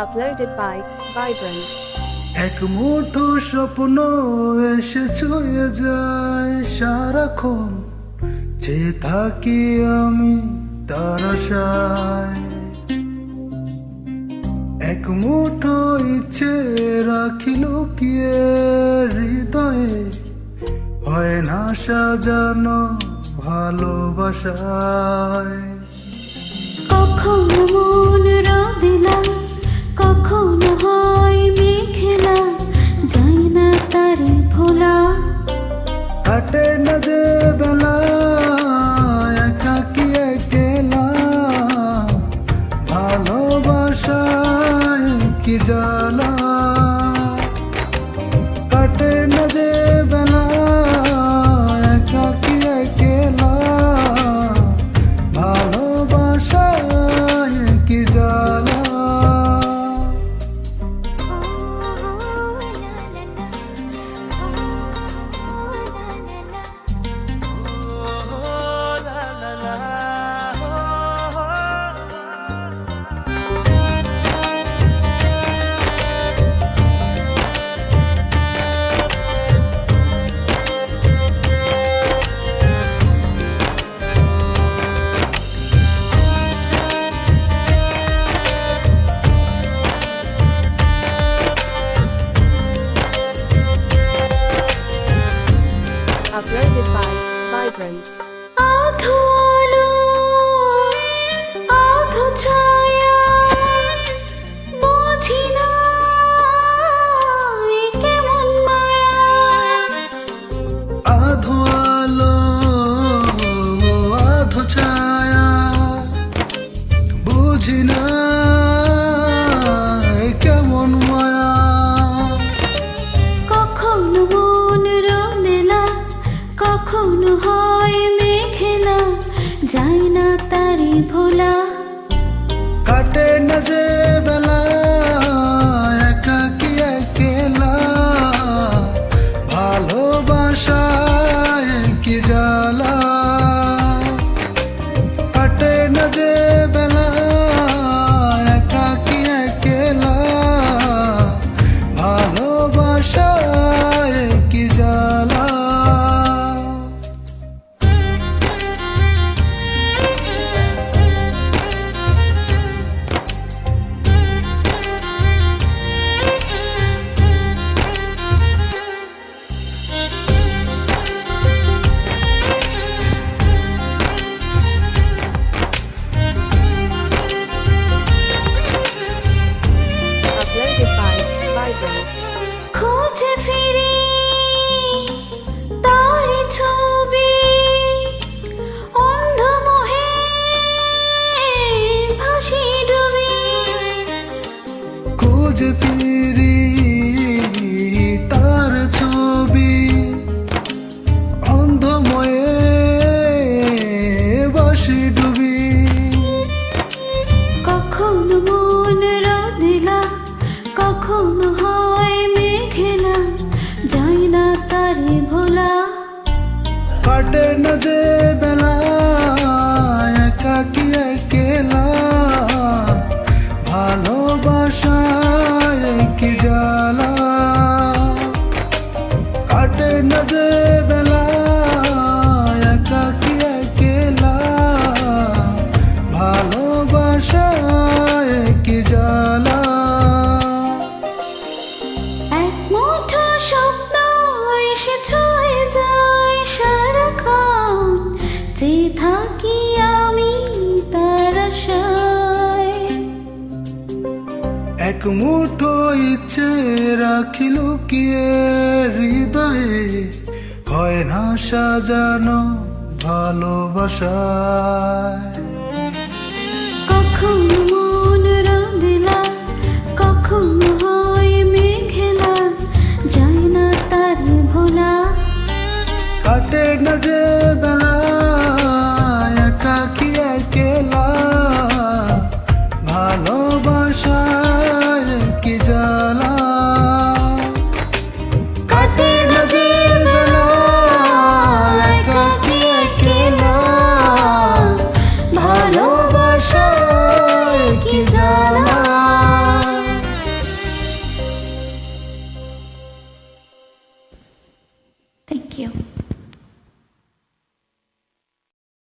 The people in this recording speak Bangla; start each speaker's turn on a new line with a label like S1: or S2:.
S1: Uploaded by Vibrant.
S2: এক মুঠো স্বপ্ন এসে ছুঁয়ে যায় সারাক্ষণ, চেয়ে থাকি আমি তার আশায়। এক মুঠো ইচ্ছে রাখি লুকিয়ে হৃদয়ে, হয় না সাজানো ভালোবাসায়।
S3: কখনো মন রোদেলা, কখনো হয় মেঘলা, যাই না তারে ভোলা।
S2: কাটে না যে বেলা একাকী একলা, ভালোবাসায় কি জ্বালা। কাটে না যে বেলা একাকী একলা, ভালোবাসায় কি জ্বালা।
S1: Uploaded by Vibrant.
S3: আধো আলো, আধো ছায়া, বুঝি না এ কেমন মায়া।
S2: আধো আলো আধো ছায়া, বুঝি না এ কেমন মায়া।
S3: কখনো মন রোদেলা, কখনো হয় মেঘলা, যাই না তারে ভোলা।
S2: কাটে না যে বেলা একাকী একলা, ভালোবাসায় কি জ্বালা। কাটে না যে বেলা একাকী একলা, ভালোবাসায় কি জ্বালা।
S1: Uploaded by Vibrant.
S3: খুঁজে ফিরি তারি ছবি, অন্ধ মোহে ভাসি ডুবি।
S2: খুঁজে ফিরি তার ছবি, অন্ধময়ে বাসি ডুবি।
S3: কখনো মন রোদেলা, কখনো হয় মেঘলা, যাই না তারে ভোলা।
S2: কাটে না যে বেলা একাকী একলা, ভালোবাসায় কি জ্বালা। কাটে না যে বেলা একাকী একলা, ভালোবাসায় কি জ্বালা।
S3: এক মুঠো স্বপ্ন এসে ছুঁয়ে যায় সারাক্ষণ, চেয়ে থাকি আমি তার আশায়।
S2: এক মুঠো ইচ্ছে রাখি লুকিয়ে হৃদয়ে, হয় না সাজানো ভালোবাসায়।
S3: কখনো মন রোদেলা, কখনো হয় মেঘলা, যাই না তারে ভোলা।
S2: কাটে না যে বেলা একাকী একলা, ভালোবাসায় কি জ্বালা। কাটে না যে বেলা একাকী একলা, ভালোবাসায় কি জ্বালা।
S3: ইউ।